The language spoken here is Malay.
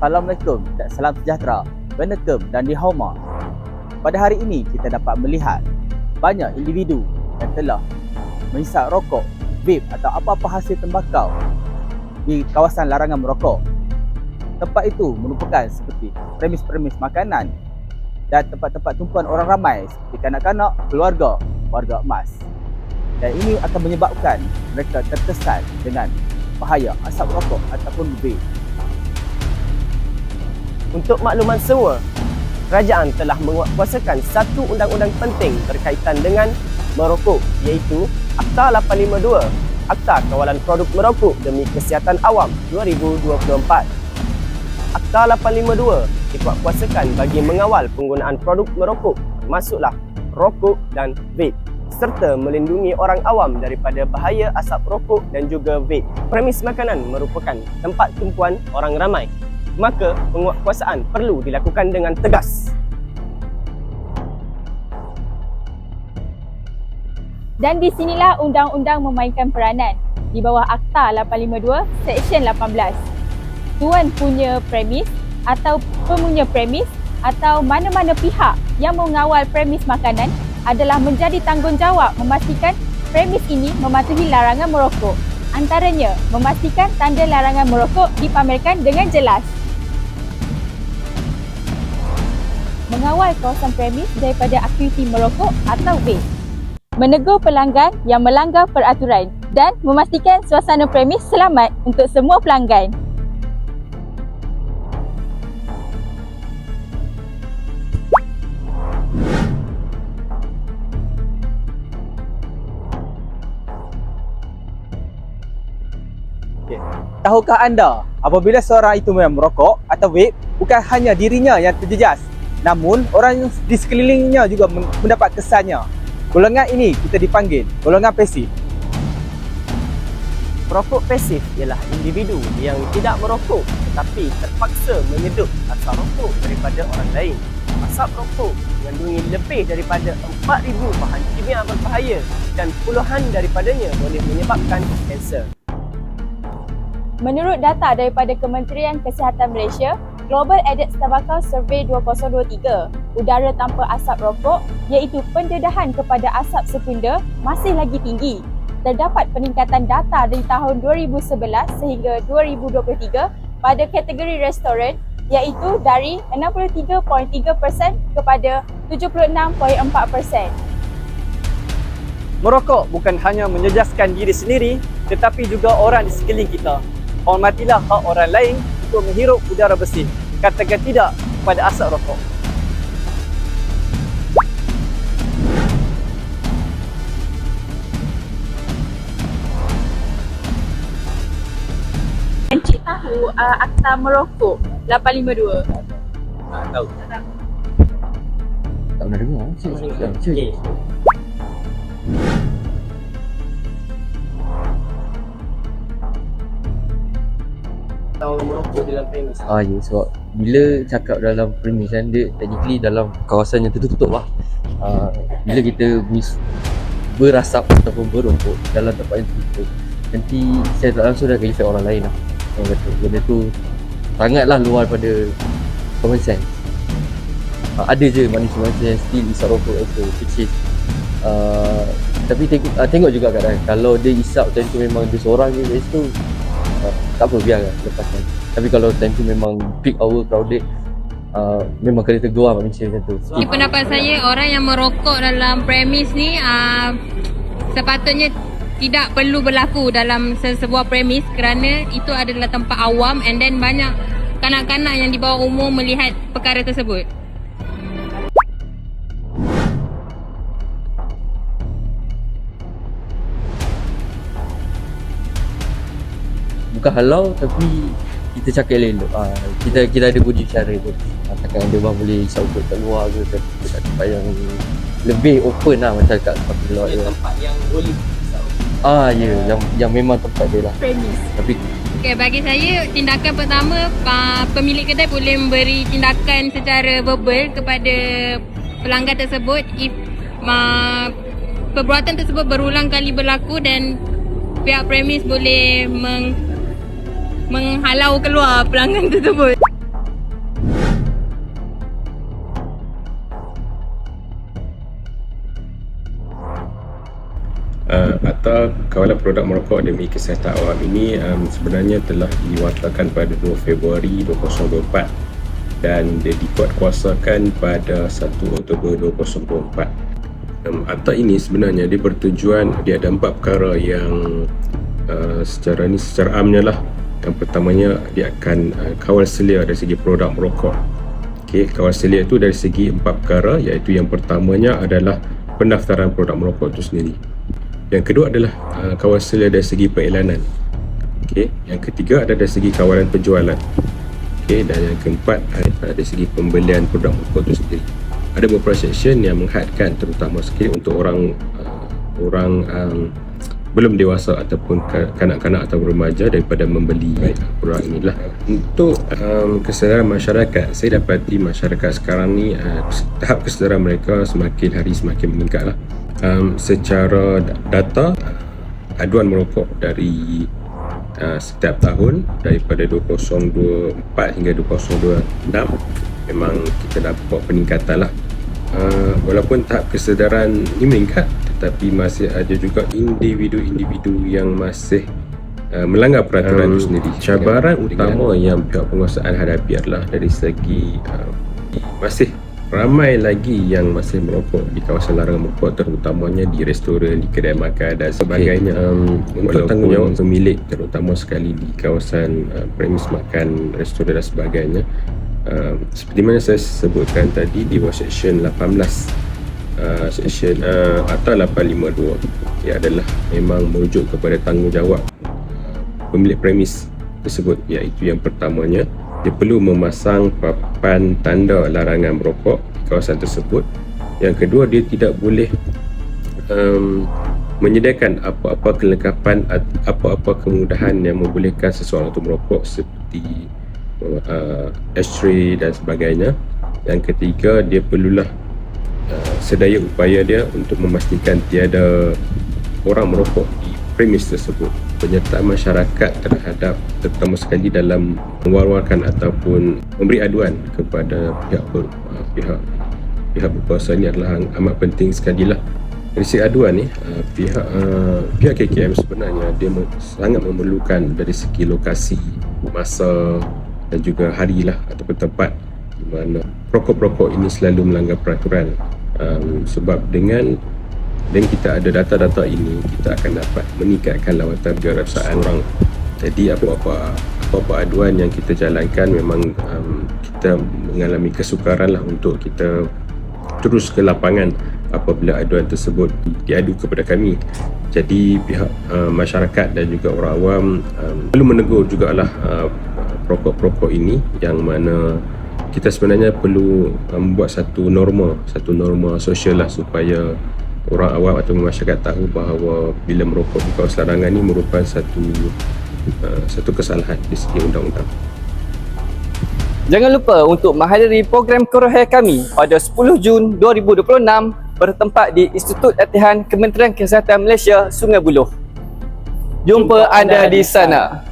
Assalamualaikum dan salam sejahtera. Benekem dan dihormat. Pada hari ini kita dapat melihat banyak individu yang telah menghisap rokok, vape atau apa-apa hasil tembakau di kawasan larangan merokok. Tempat itu merupakan seperti premis-premis makanan dan tempat-tempat tumpuan orang ramai seperti kanak-kanak, keluarga, warga emas. Dan ini akan menyebabkan mereka terkesan dengan bahaya asap rokok ataupun vape. Untuk makluman semua, kerajaan telah menguatkuasakan satu undang-undang penting berkaitan dengan merokok, iaitu Akta 852, Akta Kawalan Produk Merokok demi Kesihatan Awam 2024. Akta 852 dikuatkuasakan bagi mengawal penggunaan produk merokok, termasuklah rokok dan vape, serta melindungi orang awam daripada bahaya asap rokok dan juga vape. Premis makanan merupakan tempat tumpuan orang ramai, maka penguatkuasaan perlu dilakukan dengan tegas. Dan di sinilah undang-undang memainkan peranan di bawah Akta 852 Seksyen 18. Tuan punya premis atau pemunya premis atau mana-mana pihak yang mengawal premis makanan adalah menjadi tanggungjawab memastikan premis ini mematuhi larangan merokok. Antaranya, memastikan tanda larangan merokok dipamerkan dengan jelas. Mengawal kawasan premis daripada aktiviti merokok atau vape. Menegur pelanggan yang melanggar peraturan dan memastikan suasana premis selamat untuk semua pelanggan. Tahukah anda, apabila seorang itu memang merokok atau vape, bukan hanya dirinya yang terjejas, namun orang di sekelilingnya juga mendapat kesannya. Golongan ini kita dipanggil golongan pasif. Perokok pasif ialah individu yang tidak merokok tetapi terpaksa menyedup asap rokok daripada orang lain. Asap rokok mengandungi lebih daripada 4,000 bahan kimia berbahaya dan puluhan daripadanya boleh menyebabkan kanser. Menurut data daripada Kementerian Kesihatan Malaysia, Global Addicts Tobacco Survey 2023, udara tanpa asap rokok iaitu pendedahan kepada asap sekunda masih lagi tinggi. Terdapat peningkatan data dari tahun 2011 sehingga 2023 pada kategori restoran iaitu dari 63.3% kepada 76.4%. Merokok bukan hanya menjejaskan diri sendiri tetapi juga orang di sekeliling kita. Hormatilah hak orang lain untuk menghirup udara bersih. Katakan tidak kepada asap rokok. Encik tahu Akta Merokok 852? Tahu. Tak pernah dengar. Cik. Tahu merokok dalam premis. Ya, sebab bila cakap dalam premis kan, dia technically dalam kawasan yang tertutup lah. Bila kita berasap ataupun berokok dalam tempat yang tertutup, nanti saya tak langsung dah akan effect orang lain lah. Yang kata benda tu sangatlah luar pada common sense. Ada je manusia-manusia yang still isap rokok itu, which is tapi tengok juga kadang kalau dia isap time tu memang dia seorang je kat situ, tak apa, biarkan, lepaskan. Tapi kalau time tu memang peak hour crowded, memang kena tegur lah manusia macam tu. Di pendapat saya, orang yang merokok dalam premis ni sepatutnya tidak perlu berlaku dalam sebuah premis kerana itu adalah tempat awam and then banyak kanak-kanak yang di bawah umur melihat perkara tersebut. Bukan halau tapi kita cakap elok. Kita ada bunyi cara pun. Takkan dia orang boleh isap rokok kat luar ke kat tempat yang lebih open lah, macam kat tempat luar dia. Tempat yang boleh isap rokok. Ya, yang memang tempat dia lah. Premis. Tapi Bagi saya, tindakan pertama, pemilik kedai boleh memberi tindakan secara verbal kepada pelanggan tersebut if perbuatan tersebut berulang kali berlaku, dan pihak premis boleh menghalau keluar pelanggan tersebut. Akta Kawalan Produk Merokok demi Kesihatan Awam ini sebenarnya telah diwatakan pada 2 Februari 2024 dan dia dikuatkuasakan pada 1 Oktober 2024. Akta ini sebenarnya dia bertujuan, dia ada 4 perkara yang secara amnya lah. Yang pertamanya, dia akan kawal selia dari segi produk merokok. Okey, kawal selia itu dari segi 4 perkara, iaitu yang pertamanya adalah pendaftaran produk merokok itu sendiri. Yang kedua adalah kawal selia dari segi periklanan. Okey, yang ketiga ada dari segi kawalan penjualan. Okey, dan yang keempat dari segi pembelian produk merokok itu sendiri. Ada beberapa section yang menghadkan terutama sekali untuk orang belum dewasa ataupun kanak-kanak atau remaja daripada membeli produk inilah. Untuk kesedaran masyarakat, saya dapati masyarakat sekarang ni tahap kesedaran mereka semakin hari semakin meningkat lah. Secara data, aduan merokok dari setiap tahun daripada 2024 hingga 2026 memang kita dapat peningkatan lah. Walaupun tahap kesedaran ini meningkat, tetapi masih ada juga individu-individu yang masih melanggar peraturan itu sendiri. Cabaran utama yang pihak penguasaan hadapi adalah dari segi masih ramai lagi yang masih merokok di kawasan larangan merokok, terutamanya di restoran, di kedai makan dan sebagainya. Untuk tanggungjawab pemilik, terutama sekali di kawasan premis makan, restoran dan sebagainya, seperti mana saya sebutkan tadi di bawah section 18, section Akta 852, ia adalah memang merujuk kepada tanggungjawab pemilik premis tersebut, iaitu yang pertamanya, dia perlu memasang papan tanda larangan merokok di kawasan tersebut. Yang kedua, dia tidak boleh menyediakan apa-apa kelengkapan, apa-apa kemudahan yang membolehkan seseorang untuk merokok seperti ashtray dan sebagainya. Yang ketiga, dia perlulah sedaya upaya dia untuk memastikan tiada orang merokok di premis tersebut. Penyertaan masyarakat terhadap, terutama sekali dalam mewar-warkan ataupun memberi aduan kepada pihak berkuasa ini adalah amat penting sekali lah. Dari segi aduan ni, pihak KKM sebenarnya dia sangat memerlukan dari segi lokasi, masa dan juga hari lah ataupun tempat di mana perokok-perokok ini selalu melanggar peraturan. Sebab dengan kita ada data-data ini, kita akan dapat meningkatkan lawatan kewirausahaan orang. Jadi apa-apa aduan yang kita jalankan, memang kita mengalami kesukaran lah untuk kita terus ke lapangan apabila aduan tersebut diadu kepada kami. Jadi pihak masyarakat dan juga orang awam perlu menegur jugalah perokok-perokok ini, yang mana kita sebenarnya perlu membuat satu norma sosial lah, supaya orang awam atau masyarakat tahu bahawa bila merokok di kawasan larangan ini merupakan satu kesalahan di segi undang-undang. Jangan lupa untuk menghadiri program Korohai kami pada 10 Jun 2026 bertempat di Institut Latihan Kementerian Kesihatan Malaysia, Sungai Buloh. Jumpa anda di sana.